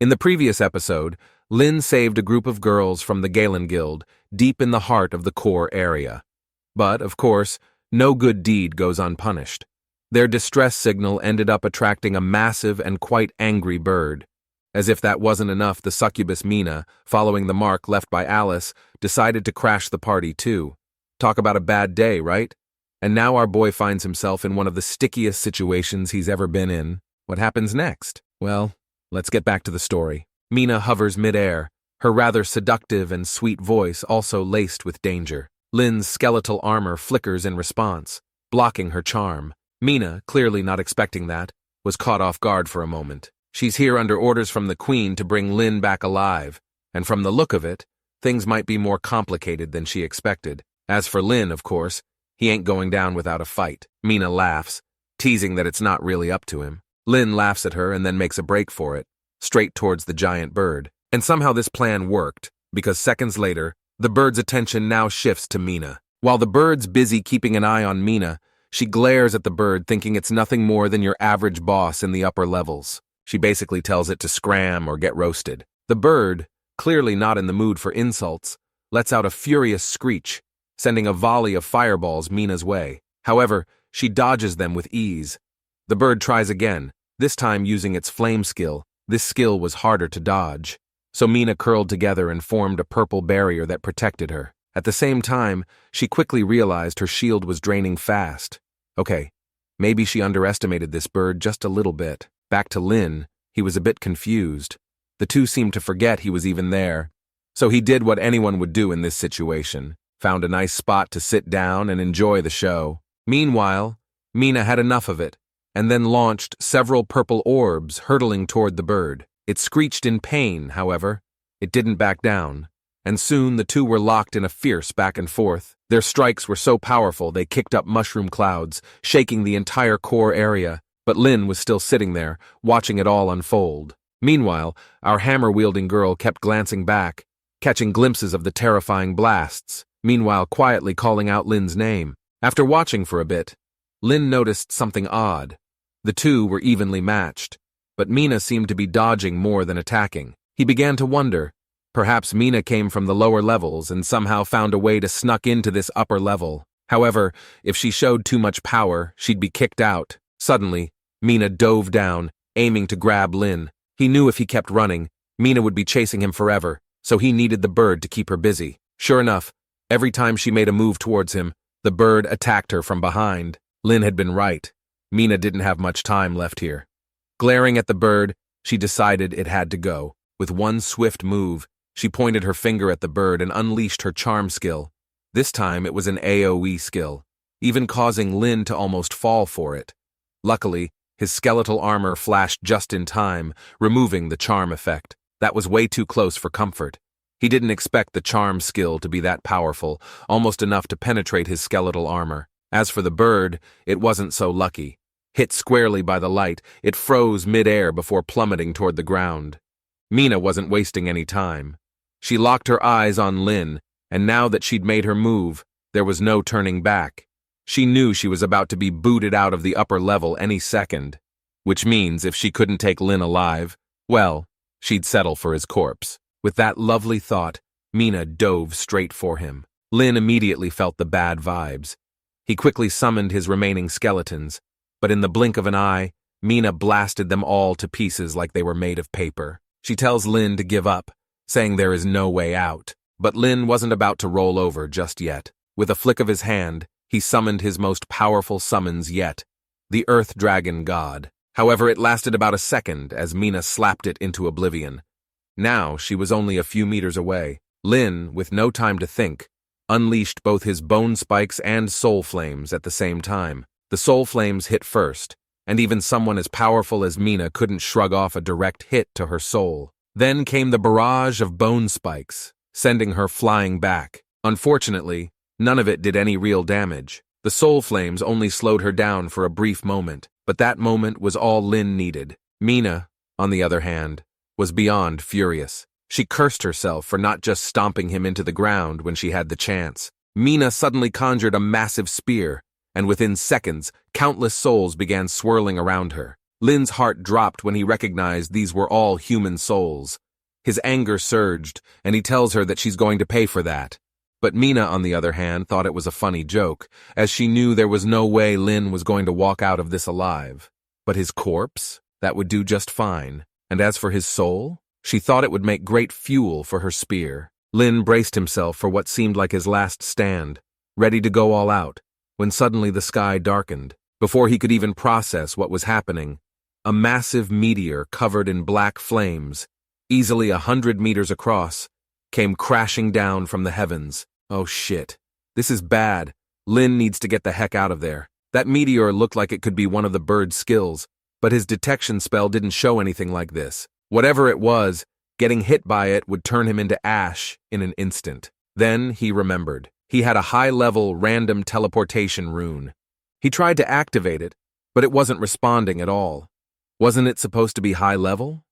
In the previous episode, Lin saved a group of girls from the Galen Guild, deep in the heart of the core area. But, of course, no good deed goes unpunished. Their distress signal ended up attracting a massive and quite angry bird. As if that wasn't enough, the succubus Mina, following the mark left by Alice, decided to crash the party too. Talk about a bad day, right? And now our boy finds himself in one of the stickiest situations he's ever been in. What happens next? Well, let's get back to the story. Mina hovers midair, her rather seductive and sweet voice also laced with danger. Lin's skeletal armor flickers in response, blocking her charm. Mina, clearly not expecting that, was caught off guard for a moment. She's here under orders from the Queen to bring Lin back alive, and from the look of it, things might be more complicated than she expected. As for Lin, of course, he ain't going down without a fight. Mina laughs, teasing that it's not really up to him. Lin laughs at her and then makes a break for it, straight towards the giant bird. And somehow this plan worked, because seconds later, the bird's attention now shifts to Mina. While the bird's busy keeping an eye on Mina, she glares at the bird thinking it's nothing more than your average boss in the upper levels. She basically tells it to scram or get roasted. The bird, clearly not in the mood for insults, lets out a furious screech, sending a volley of fireballs Mina's way. However, she dodges them with ease. The bird tries again, this time using its flame skill. This skill was harder to dodge. So Mina curled together and formed a purple barrier that protected her. At the same time, she quickly realized her shield was draining fast. Okay, maybe she underestimated this bird just a little bit. Back to Lin, he was a bit confused. The two seemed to forget he was even there. So he did what anyone would do in this situation, found a nice spot to sit down and enjoy the show. Meanwhile, Mina had enough of it, and then launched several purple orbs hurtling toward the bird. It screeched in pain, however. It didn't back down, and soon the two were locked in a fierce back and forth. Their strikes were so powerful they kicked up mushroom clouds, shaking the entire core area, but Lin was still sitting there, watching it all unfold. Meanwhile, our hammer-wielding girl kept glancing back, catching glimpses of the terrifying blasts, meanwhile quietly calling out Lin's name. After watching for a bit, Lin noticed something odd. The two were evenly matched, but Mina seemed to be dodging more than attacking. He began to wonder, perhaps Mina came from the lower levels and somehow found a way to snuck into this upper level. However, if she showed too much power, she'd be kicked out. Suddenly, Mina dove down, aiming to grab Lin. He knew if he kept running, Mina would be chasing him forever, so he needed the bird to keep her busy. Sure enough, every time she made a move towards him, the bird attacked her from behind. Lin had been right. Mina didn't have much time left here. Glaring at the bird, she decided it had to go. With one swift move, she pointed her finger at the bird and unleashed her charm skill. This time it was an AoE skill, even causing Lin to almost fall for it. Luckily, his skeletal armor flashed just in time, removing the charm effect. That was way too close for comfort. He didn't expect the charm skill to be that powerful, almost enough to penetrate his skeletal armor. As for the bird, it wasn't so lucky. Hit squarely by the light, it froze mid-air before plummeting toward the ground. Mina wasn't wasting any time. She locked her eyes on Lin, and now that she'd made her move, there was no turning back. She knew she was about to be booted out of the upper level any second, which means if she couldn't take Lin alive, well, she'd settle for his corpse. With that lovely thought, Mina dove straight for him. Lin immediately felt the bad vibes. He quickly summoned his remaining skeletons, but in the blink of an eye, Mina blasted them all to pieces like they were made of paper. She tells Lin to give up, saying there is no way out. But Lin wasn't about to roll over just yet. With a flick of his hand, he summoned his most powerful summons yet, the Earth Dragon God. However, it lasted about a second as Mina slapped it into oblivion. Now she was only a few meters away. Lin, with no time to think, unleashed both his bone spikes and soul flames at the same time. The soul flames hit first, and even someone as powerful as Mina couldn't shrug off a direct hit to her soul. Then came the barrage of bone spikes, sending her flying back. Unfortunately, none of it did any real damage. The soul flames only slowed her down for a brief moment, but that moment was all Lin needed. Mina, on the other hand, was beyond furious. She cursed herself for not just stomping him into the ground when she had the chance. Mina suddenly conjured a massive spear, and within seconds, countless souls began swirling around her. Lin's heart dropped when he recognized these were all human souls. His anger surged, and he tells her that she's going to pay for that. But Mina, on the other hand, thought it was a funny joke, as she knew there was no way Lin was going to walk out of this alive. But his corpse? That would do just fine. And as for his soul? She thought it would make great fuel for her spear. Lin braced himself for what seemed like his last stand, ready to go all out, when suddenly the sky darkened. Before he could even process what was happening, a massive meteor covered in black flames, easily 100 meters across, came crashing down from the heavens. Oh shit. This is bad. Lin needs to get the heck out of there. That meteor looked like it could be one of the bird's skills, but his detection spell didn't show anything like this. Whatever it was, getting hit by it would turn him into ash in an instant. Then he remembered. He had a high-level random teleportation rune. He tried to activate it, but it wasn't responding at all. Wasn't it supposed to be high-level?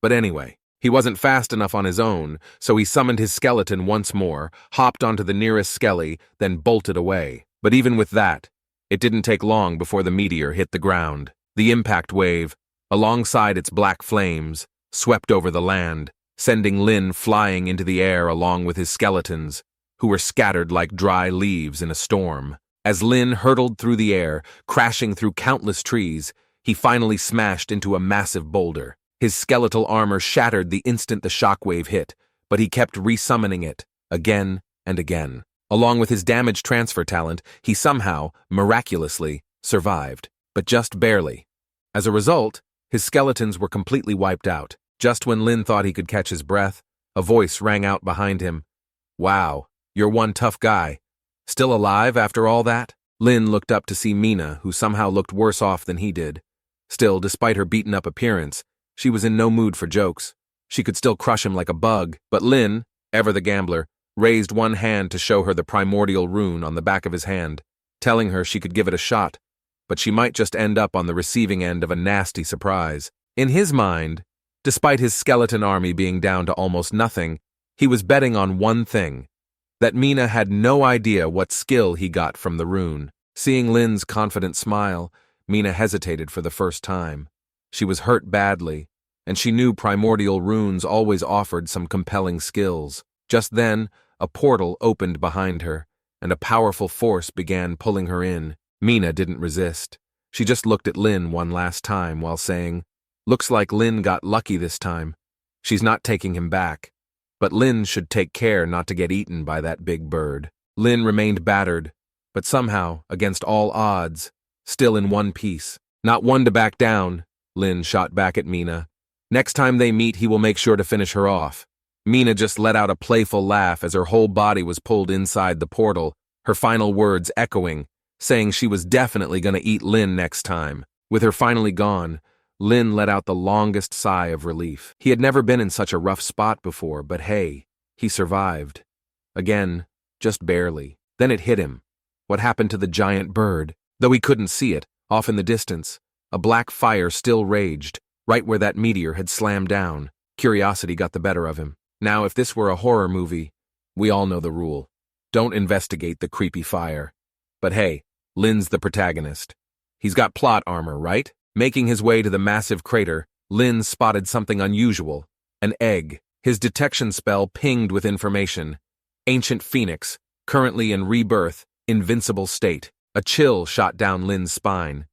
But anyway, he wasn't fast enough on his own, so he summoned his skeleton once more, hopped onto the nearest skelly, then bolted away. But even with that, it didn't take long before the meteor hit the ground. The impact wave, alongside its black flames, swept over the land, sending Lin flying into the air along with his skeletons, who were scattered like dry leaves in a storm. As Lin hurtled through the air, crashing through countless trees, he finally smashed into a massive boulder. His skeletal armor shattered the instant the shockwave hit, but he kept resummoning it, again and again. Along with his damage transfer talent, he somehow, miraculously, survived, but just barely. As a result, his skeletons were completely wiped out. Just when Lin thought he could catch his breath, a voice rang out behind him. "Wow, you're one tough guy. Still alive after all that?" Lin looked up to see Mina, who somehow looked worse off than he did. Still, despite her beaten-up appearance, she was in no mood for jokes. She could still crush him like a bug, but Lin, ever the gambler, raised one hand to show her the primordial rune on the back of his hand, telling her she could give it a shot, but she might just end up on the receiving end of a nasty surprise. In his mind, despite his skeleton army being down to almost nothing, he was betting on one thing, that Mina had no idea what skill he got from the rune. Seeing Lin's confident smile, Mina hesitated for the first time. She was hurt badly, and she knew primordial runes always offered some compelling skills. Just then, a portal opened behind her, and a powerful force began pulling her in. Mina didn't resist. She just looked at Lin one last time while saying, "Looks like Lin got lucky this time. She's not taking him back. But Lin should take care not to get eaten by that big bird." Lin remained battered, but somehow, against all odds, still in one piece. "Not one to back down," Lin shot back at Mina. "Next time they meet, he will make sure to finish her off." Mina just let out a playful laugh as her whole body was pulled inside the portal, her final words echoing, saying she was definitely going to eat Lin next time. With her finally gone, Lin let out the longest sigh of relief. He had never been in such a rough spot before, but hey, he survived. Again, just barely. Then it hit him. What happened to the giant bird? Though he couldn't see it, off in the distance, a black fire still raged, right where that meteor had slammed down. Curiosity got the better of him. Now, if this were a horror movie, we all know the rule. Don't investigate the creepy fire. But hey, Lin's the protagonist. He's got plot armor, right? Making his way to the massive crater, Lin spotted something unusual. An egg. His detection spell pinged with information. Ancient phoenix, currently in rebirth, invincible state. A chill shot down Lin's spine.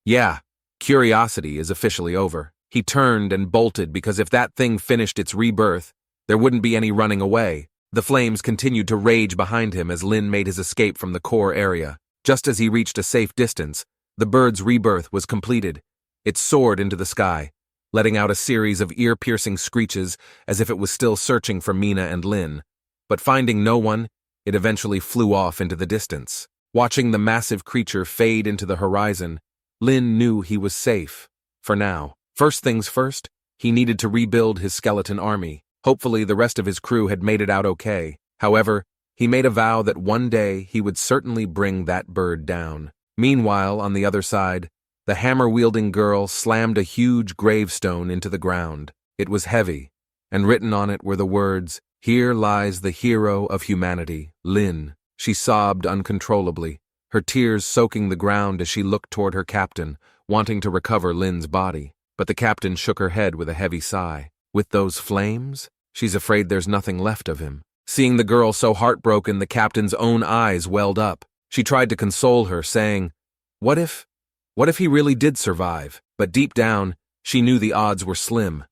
Yeah, curiosity is officially over. He turned and bolted because if that thing finished its rebirth, there wouldn't be any running away. The flames continued to rage behind him as Lin made his escape from the core area. Just as he reached a safe distance, the bird's rebirth was completed. It soared into the sky, letting out a series of ear-piercing screeches as if it was still searching for Mina and Lin. But finding no one, it eventually flew off into the distance. Watching the massive creature fade into the horizon, Lin knew he was safe. For now. First things first, he needed to rebuild his skeleton army. Hopefully the rest of his crew had made it out okay. However, he made a vow that one day he would certainly bring that bird down. Meanwhile, on the other side, the hammer-wielding girl slammed a huge gravestone into the ground. It was heavy, and written on it were the words, "Here lies the hero of humanity, Lin." She sobbed uncontrollably, her tears soaking the ground as she looked toward her captain, wanting to recover Lin's body. But the captain shook her head with a heavy sigh. With those flames? She's afraid there's nothing left of him. Seeing the girl so heartbroken, the captain's own eyes welled up. She tried to console her, saying, What if he really did survive? But deep down, she knew the odds were slim.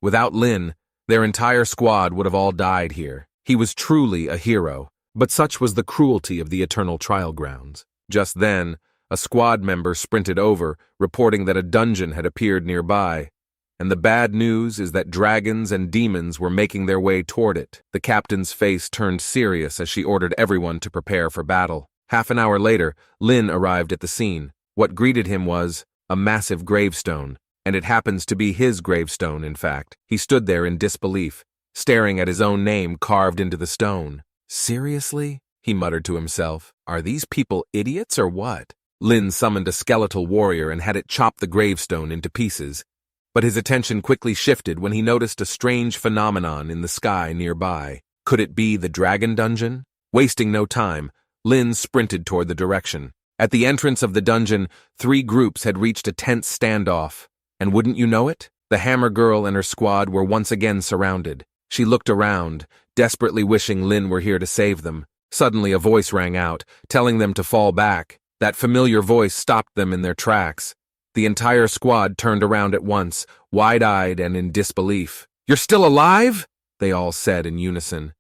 Without Lin, their entire squad would have all died here. He was truly a hero, but such was the cruelty of the eternal trial grounds. Just then, a squad member sprinted over, reporting that a dungeon had appeared nearby. And the bad news is that dragons and demons were making their way toward it. The captain's face turned serious as she ordered everyone to prepare for battle. Half an hour later, Lin arrived at the scene. What greeted him was a massive gravestone, and it happens to be his gravestone, in fact. He stood there in disbelief, staring at his own name carved into the stone. Seriously? He muttered to himself. Are these people idiots or what? Lin summoned a skeletal warrior and had it chop the gravestone into pieces. But his attention quickly shifted when he noticed a strange phenomenon in the sky nearby. Could it be the dragon dungeon? Wasting no time, Lin sprinted toward the direction. At the entrance of the dungeon, 3 groups had reached a tense standoff. And wouldn't you know it? The Hammer Girl and her squad were once again surrounded. She looked around, desperately wishing Lin were here to save them. Suddenly a voice rang out, telling them to fall back. That familiar voice stopped them in their tracks. The entire squad turned around at once, wide-eyed and in disbelief. You're still alive? They all said in unison.